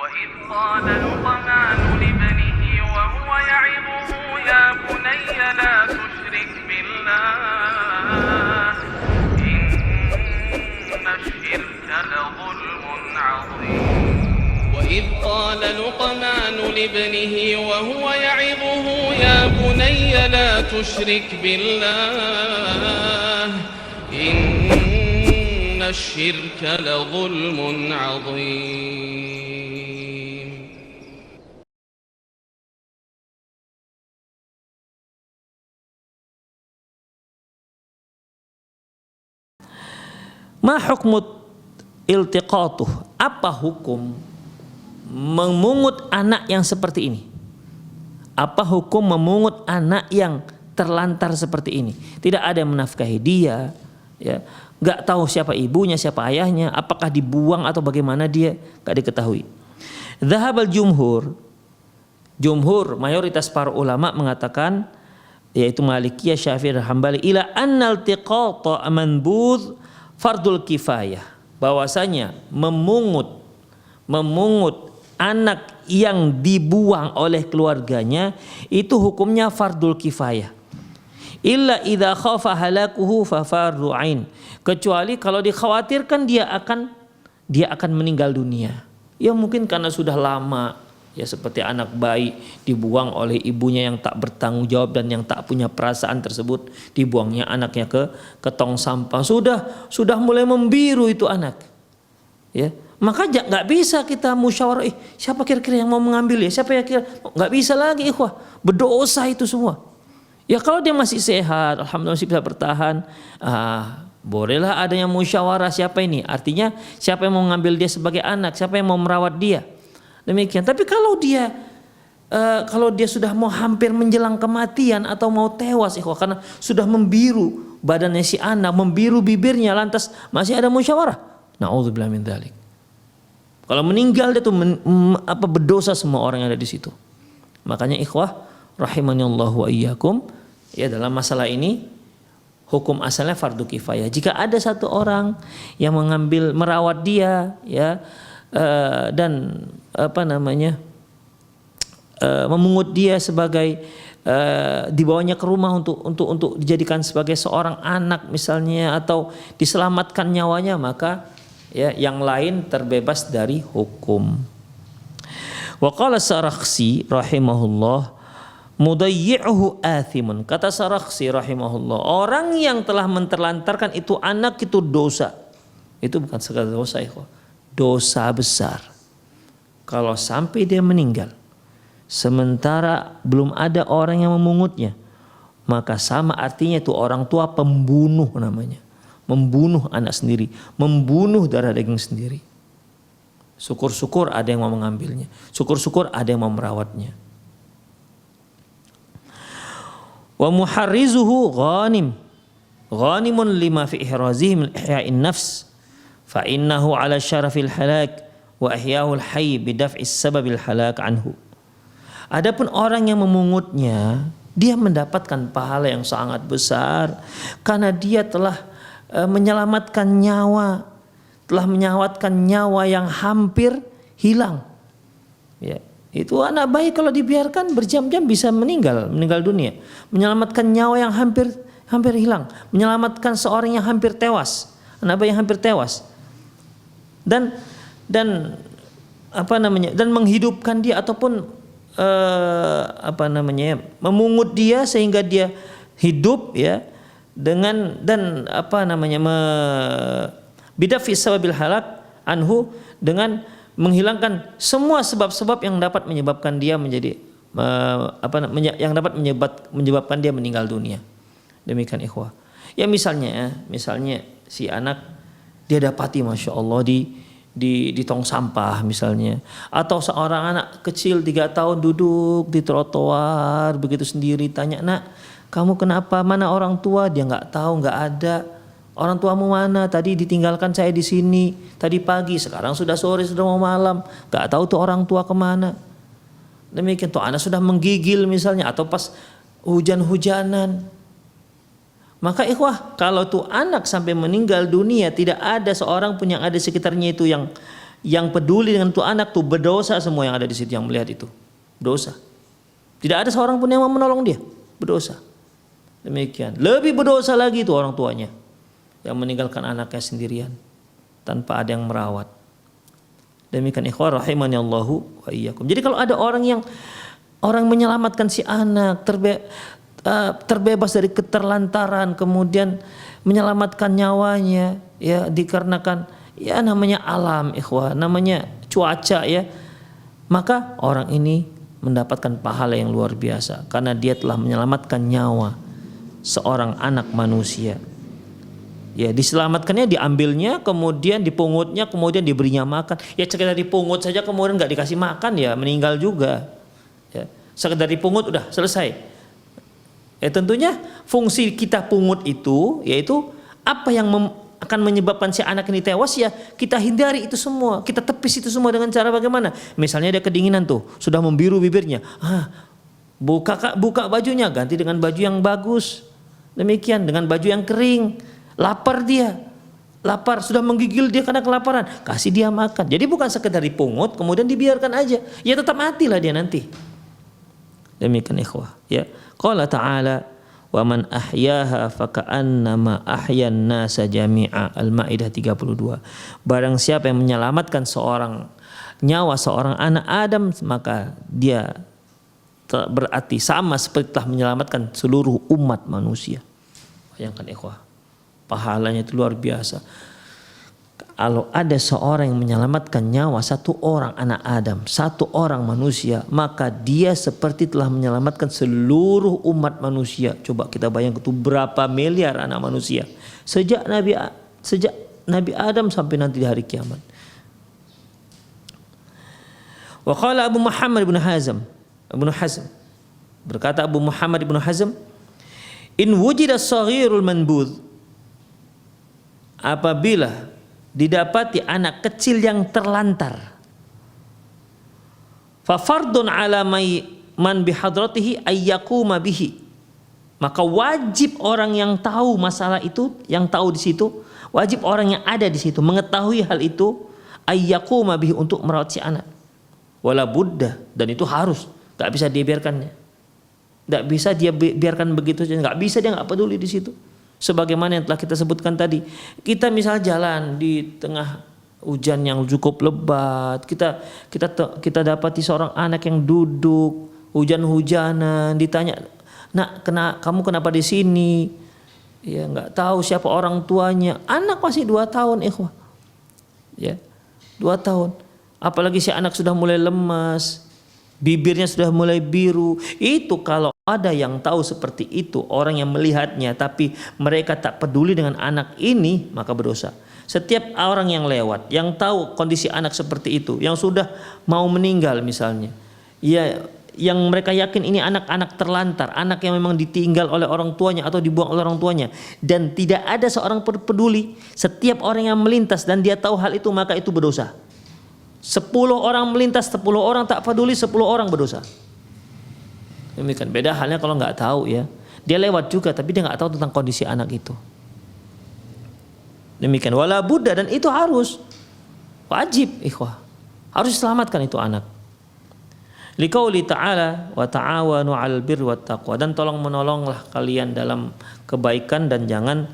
وإذ قال لقمان لابنه وهو يعظه يا بني لا تشرك بالله إن الشرك لظلم عظيم وإذ قال لقمان لابنه وهو يعظه يا بني لا تشرك بالله إن الشرك لظلم عظيم. Ma hukmut iltiqatuh, apa hukum memungut anak yang seperti ini? Apa hukum memungut anak yang terlantar seperti ini? Tidak ada yang menafkahi dia, ya, nggak tahu siapa ibunya, siapa ayahnya, apakah dibuang atau bagaimana dia, nggak diketahui. Dhahabal jumhur mayoritas para ulama mengatakan, yaitu Malikiyah, Syafi'i dan Hambali, ila annal tiqata manbudh fardul kifayah, bahwasanya memungut anak yang dibuang oleh keluarganya itu hukumnya fardul kifayah. Illa idza khafa halakuhu fa fardu ain, kecuali kalau dikhawatirkan dia akan meninggal dunia. Ya mungkin karena sudah lama, ya seperti anak bayi dibuang oleh ibunya yang tak bertanggung jawab dan yang tak punya perasaan tersebut, dibuangnya anaknya ke tong sampah, sudah mulai membiru itu anak, ya maka nggak bisa kita musyawarah, siapa kira-kira yang mau mengambil ya, siapa ya kira, nggak bisa lagi ikhwah, berdosa itu semua. Ya kalau dia masih sehat, alhamdulillah masih bisa bertahan, bolehlah adanya musyawarah siapa ini, artinya siapa yang mau mengambil dia sebagai anak, siapa yang mau merawat dia. Demikian. Tapi kalau dia sudah mau hampir menjelang kematian atau mau tewas, karena sudah membiru badannya si anak, membiru bibirnya, lantas masih ada musyawarah, na'udzubillah min dzalik. Kalau meninggal dia tuh berdosa semua orang yang ada di situ. Makanya ikhwah rahimanallahu wa iyyakum, ya dalam masalah ini hukum asalnya fardu kifayah. Jika ada satu orang yang merawat dia, ya dan memungut dia sebagai dibawanya ke rumah untuk dijadikan sebagai seorang anak misalnya, atau diselamatkan nyawanya, maka ya yang lain terbebas dari hukum. Wa qala Sarakhsi rahimahullah mudayyi'uhu athimun, kata Sarakhsi rahimahullah, orang yang telah menterlantarkan itu anak itu dosa. Itu bukan sekadar dosa, dosa besar. Kalau sampai dia meninggal sementara belum ada orang yang memungutnya, maka sama artinya itu orang tua pembunuh namanya, membunuh anak sendiri, membunuh darah daging sendiri. Syukur-syukur ada yang mau mengambilnya, syukur-syukur ada yang mau merawatnya. Wa muharrizuhu ghanimun lima fi ihrazihi min ihya'in nafs fa innahu ala syarafil halak wa ihya'ul hayy bidaf'is sababil halak anhu. Adapun orang yang memungutnya, dia mendapatkan pahala yang sangat besar karena dia telah menyelamatkan nyawa, yang hampir hilang. Ya, itu anak bayi kalau dibiarkan berjam-jam bisa meninggal dunia. Menyelamatkan nyawa yang hampir hilang, menyelamatkan seorang yang hampir tewas, anak bayi yang hampir tewas. Dan menghidupkan dia ataupun memungut dia sehingga dia hidup, ya, dengan bidafi sababil halak anhu, dengan menghilangkan semua sebab-sebab yang dapat menyebabkan dia menyebabkan dia meninggal dunia. Demikian ikhwah. Ya misalnya si anak dia dapati masya Allah di tong sampah misalnya, atau seorang anak kecil 3 tahun duduk di trotoar begitu sendiri, tanya, nak kamu kenapa, mana orang tua, dia nggak tahu, nggak ada. Orang tuamu mana, tadi ditinggalkan saya di sini tadi pagi, sekarang sudah sore, sudah mau malam, nggak tahu tuh orang tua kemana. Demikian tuh anak sudah menggigil misalnya, atau pas hujan-hujanan. Maka ikhwah, kalau tuh anak sampai meninggal dunia, tidak ada seorang pun yang ada di sekitarnya itu yang yang peduli dengan tuh anak tuh berdosa semua yang ada di situ yang melihat itu. Berdosa. Tidak ada seorang pun yang mau menolong dia. Berdosa. Demikian. Lebih berdosa lagi itu orang tuanya yang meninggalkan anaknya sendirian tanpa ada yang merawat. Demikian ikhwan rahimani Allahu wa iyyakum. Jadi kalau ada orang menyelamatkan si anak terbebas dari keterlantaran, kemudian menyelamatkan nyawanya ya dikarenakan ya namanya alam ikhwan, namanya cuaca ya, maka orang ini mendapatkan pahala yang luar biasa karena dia telah menyelamatkan nyawa seorang anak manusia. Ya diselamatkannya, diambilnya, kemudian dipungutnya, kemudian diberinya makan. Ya sekedar dipungut saja kemudian nggak dikasih makan ya meninggal juga. Ya, sekedar dipungut udah selesai. Ya tentunya fungsi kita pungut itu yaitu apa yang akan menyebabkan si anak ini tewas ya kita hindari itu semua, kita tepis itu semua dengan cara bagaimana? Misalnya dia kedinginan tuh, sudah membiru bibirnya, buka bajunya, ganti dengan baju yang bagus. Demikian dengan baju yang kering. Lapar dia, lapar sudah menggigil dia karena kelaparan, kasih dia makan. Jadi bukan sekedar dipungut kemudian dibiarkan aja, ya tetap matilah dia nanti. Demikian ikhwah ya. Qala ta'ala wa man ahyaha faka'annama ahyan nasa jami'a. Al-Maidah 32. Barang siapa yang menyelamatkan nyawa seorang anak Adam, maka dia berarti sama seperti telah menyelamatkan seluruh umat manusia. Bayangkan ikhwah, pahalanya itu luar biasa. Kalau ada seorang yang menyelamatkan nyawa satu orang anak Adam, satu orang manusia, maka dia seperti telah menyelamatkan seluruh umat manusia. Coba kita bayangkan itu berapa miliar anak manusia sejak Nabi Adam sampai nanti di hari kiamat. Wa qala Abu Muhammad ibn Hazm, berkata Abu Muhammad ibn Hazm, in wujida saghirul manbudh, apabila didapati anak kecil yang terlantar, fa fardun ala man bihadratihi ayyakuma bihi, maka wajib orang yang tahu masalah itu, yang tahu di situ, wajib orang yang ada di situ mengetahui hal itu, ayyakuma bihi, untuk merawat si anak. Wala buddha, dan itu harus, nggak bisa dibiarkannya, nggak bisa dia biarkan begitu saja, nggak bisa, dia nggak peduli di situ. Sebagaimana yang telah kita sebutkan tadi, kita misal jalan di tengah hujan yang cukup lebat, kita dapati seorang anak yang duduk hujan-hujanan, ditanya, nak kamu kenapa di sini? Ya nggak tahu siapa orang tuanya. Anak masih 2 tahun ikhwah, ya 2 tahun. Apalagi si anak sudah mulai lemas, bibirnya sudah mulai biru. Itu kalau ada yang tahu seperti itu, orang yang melihatnya tapi mereka tak peduli dengan anak ini, maka berdosa. Setiap orang yang lewat, yang tahu kondisi anak seperti itu, yang sudah mau meninggal misalnya, ya yang mereka yakin ini anak-anak terlantar, anak yang memang ditinggal oleh orang tuanya atau dibuang oleh orang tuanya, dan tidak ada seorang peduli, setiap orang yang melintas dan dia tahu hal itu, maka itu berdosa. 10 orang melintas, 10 orang tak peduli, 10 orang berdosa. Demikian. Beda halnya kalau nggak tahu ya, dia lewat juga tapi dia nggak tahu tentang kondisi anak itu. Demikian. Wala buddha, dan itu harus wajib ikhwah, harus diselamatkan itu anak. Liqauli ta'ala wa ta'awanu 'alal birri wat taqwa, dan tolong menolonglah kalian dalam kebaikan dan jangan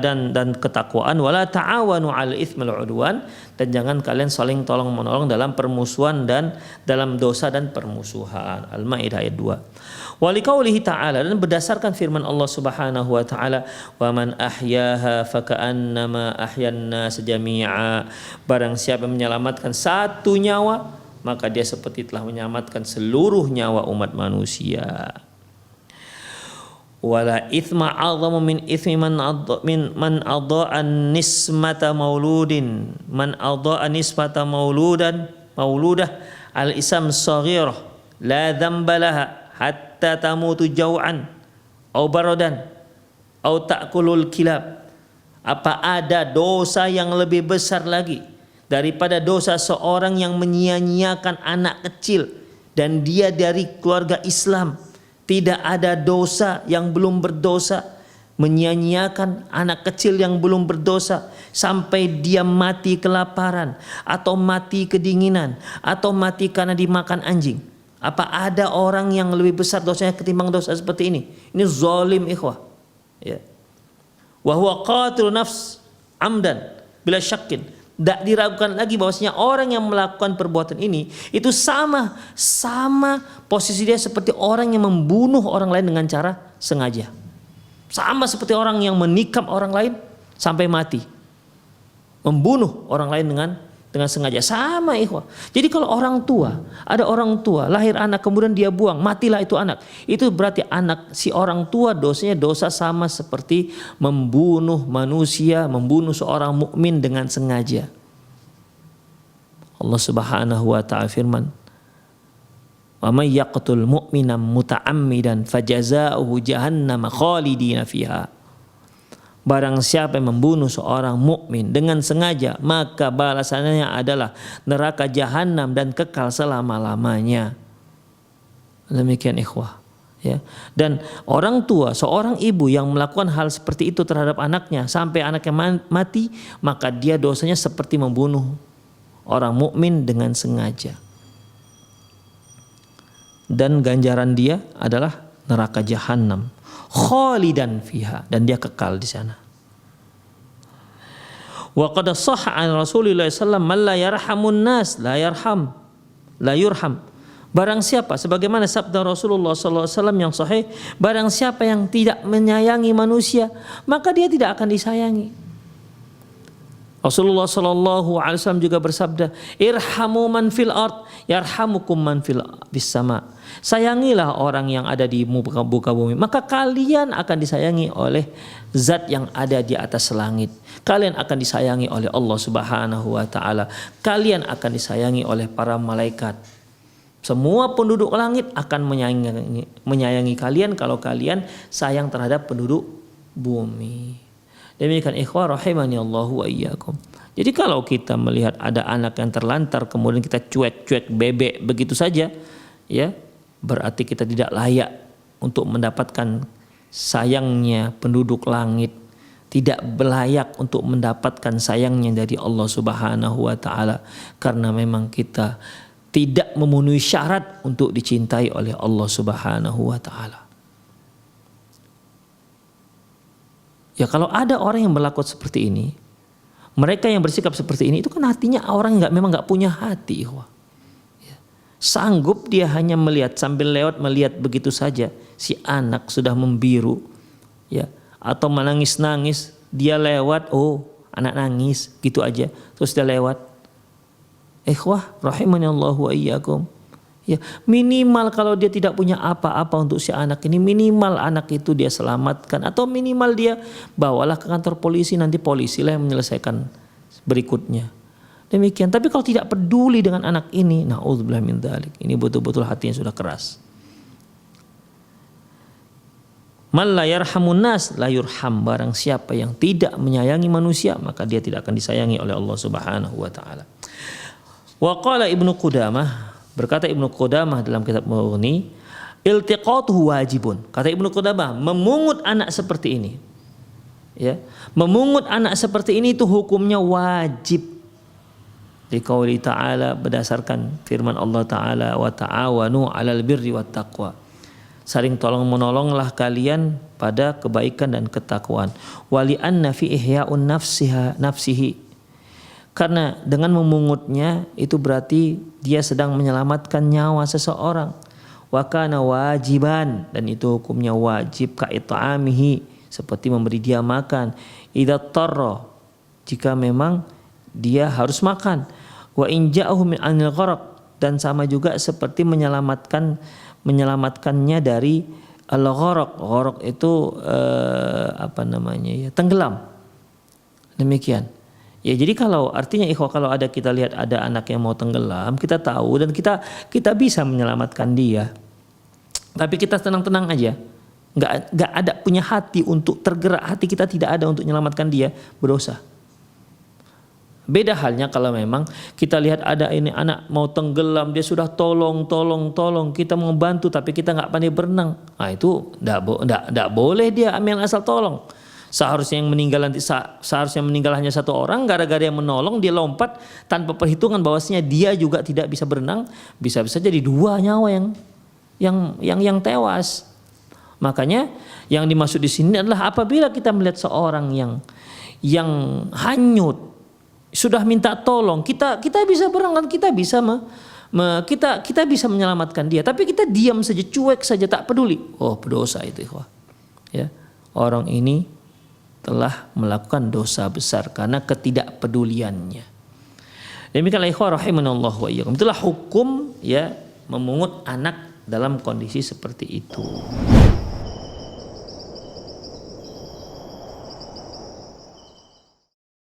dan ketakwaan. Wala ta'awanu 'alal itsmi wal 'udwan, dan jangan kalian saling tolong menolong dalam permusuhan dan dalam dosa dan permusuhan. Al-Maidah ayat 2. Wa liqaulihi ta'ala, dan berdasarkan firman Allah Subhanahu wa taala, wa man ahyaha faka'annama ahyan nas jami'a, barang siapa yang menyelamatkan satu nyawa, maka dia seperti telah menyelamatkan seluruh nyawa umat manusia. Wala ithma 'azzamu min ithmi man adha'a nismata mauludin, man adha'a nismata mauludah al-isam saghirah la dzamba laha hatta tamutu jau'an au baradan au ta'kulul kilab. Apa ada dosa yang lebih besar lagi daripada dosa seorang yang menyia-nyiakan anak kecil dan dia dari keluarga Islam? Tidak ada dosa yang belum berdosa menyia-nyiakan anak kecil yang belum berdosa sampai dia mati kelaparan atau mati kedinginan atau mati karena dimakan anjing. Apa ada orang yang lebih besar dosanya ketimbang dosa seperti ini? Ini zalim ikhwah. Ya. Wa huwa qatil nafs amdan bila syakin. Tidak diragukan lagi bahwasanya orang yang melakukan perbuatan ini itu sama posisi dia seperti orang yang membunuh orang lain dengan cara sengaja. Sama seperti orang yang menikam orang lain sampai mati. Membunuh orang lain dengan sengaja. Sama ikhwah. Jadi kalau ada orang tua lahir anak kemudian dia buang, matilah itu anak. Itu berarti anak si orang tua dosanya dosa sama seperti membunuh manusia, membunuh seorang mukmin dengan sengaja. Allah Subhanahu wa taala firman, "Wa may yaqtul mu'mina muta'ammidan fajazaohu jahannam khalidina fiha." Barang siapa yang membunuh seorang mukmin dengan sengaja, maka balasannya adalah neraka jahanam dan kekal selama-lamanya. Demikian ikhwah. Ya. Dan orang tua, seorang ibu yang melakukan hal seperti itu terhadap anaknya sampai anaknya mati, maka dia dosanya seperti membunuh orang mukmin dengan sengaja. Dan ganjaran dia adalah neraka jahanam, khalidan fiha, dan dia kekal di sana. Wa qad shahha an Rasulillah sallallahu alaihi wasallam man la yarhamun nas la yurham. Barang siapa, sebagaimana sabda Rasulullah sallallahu alaihi wasallam yang sahih, barang siapa yang tidak menyayangi manusia, maka dia tidak akan disayangi. Rasulullah sallallahu alaihi wasallam juga bersabda, irhamu man fil ard yarhamukum man fil bis sama. Sayangilah orang yang ada di muka bumi, maka kalian akan disayangi oleh zat yang ada di atas langit. Kalian akan disayangi oleh Allah Subhanahu wa taala. Kalian akan disayangi oleh para malaikat. Semua penduduk langit akan menyayangi kalian kalau kalian sayang terhadap penduduk bumi. Demikian ikhwah rahimani Allah wa iyyakum. Jadi kalau kita melihat ada anak yang terlantar kemudian kita cuek-cuek bebek begitu saja, ya, berarti kita tidak layak untuk mendapatkan sayangnya penduduk langit, tidak layak untuk mendapatkan sayangnya dari Allah Subhanahu wa taala, karena memang kita tidak memenuhi syarat untuk dicintai oleh Allah Subhanahu wa taala. Ya, kalau ada orang yang berlaku seperti ini, mereka yang bersikap seperti ini, itu kan hatinya orang memang nggak punya hati. Ya. Sanggup dia hanya melihat, sambil lewat melihat begitu saja si anak sudah membiru, ya, atau menangis-nangis, dia lewat, oh anak nangis, gitu aja, terus dia lewat. Ikhwah rahimani Allah wa iyyakum. Ya, minimal kalau dia tidak punya apa-apa untuk si anak ini, minimal anak itu dia selamatkan, atau minimal dia bawalah ke kantor polisi, nanti polisi lah yang menyelesaikan berikutnya. Demikian. Tapi kalau tidak peduli dengan anak ini, naudzubillah min dzalik, ini betul-betul hatinya sudah keras. Man la yarhamun nas la yurham. Barang siapa yang tidak menyayangi manusia, maka dia tidak akan disayangi oleh Allah Subhanahu wa taala. Wa qala Ibnu Qudamah, berkata Ibnu Qudamah dalam kitab Mughni, iltiqatuhu wajibun. Kata Ibnu Qudamah, memungut anak seperti ini, ya, memungut anak seperti ini itu hukumnya wajib. Liqauli ta'ala, berdasarkan firman Allah Ta'ala, wa ta'awanu 'alal birri wat taqwa. Saling tolong menolonglah kalian pada kebaikan dan ketakwaan. Wali anna fi ihya'un nafsihi. Karena dengan memungutnya itu berarti dia sedang menyelamatkan nyawa seseorang. Wa kana wajiban, dan itu hukumnya wajib, ka it'amihi, seperti memberi dia makan. Idza tarra, jika memang dia harus makan. Wa in ja'ahu min anil gharq, dan sama juga seperti menyelamatkannya dari al-gharq. Gharq itu tenggelam. Demikian. Ya, jadi kalau artinya ikhwah, kalau kita lihat ada anak yang mau tenggelam, kita tahu dan kita bisa menyelamatkan dia. Tapi kita tenang-tenang aja. Enggak ada punya hati untuk tergerak, hati kita tidak ada untuk menyelamatkan dia, berdosa. Beda halnya kalau memang kita lihat ada ini anak mau tenggelam, dia sudah tolong, kita mau bantu tapi kita nggak pandai berenang. Nah itu nggak boleh dia ambil asal tolong. Seharusnya yang meninggal hanya satu orang, gara-gara yang menolong dia lompat tanpa perhitungan bahwasanya dia juga tidak bisa berenang, bisa-bisa jadi 2 nyawa yang tewas. Makanya yang dimaksud di sini adalah apabila kita melihat seorang yang hanyut, sudah minta tolong, kita bisa berenang, kita bisa kita bisa menyelamatkan dia, tapi kita diam saja, cuek saja, tak peduli. Oh, berdosa itu, ikhwah. Ya, orang ini telah melakukan dosa besar karena ketidakpeduliannya. Demikianlah ikhwah rahimanallah wa iyyakum. Itulah hukum ya memungut anak dalam kondisi seperti itu.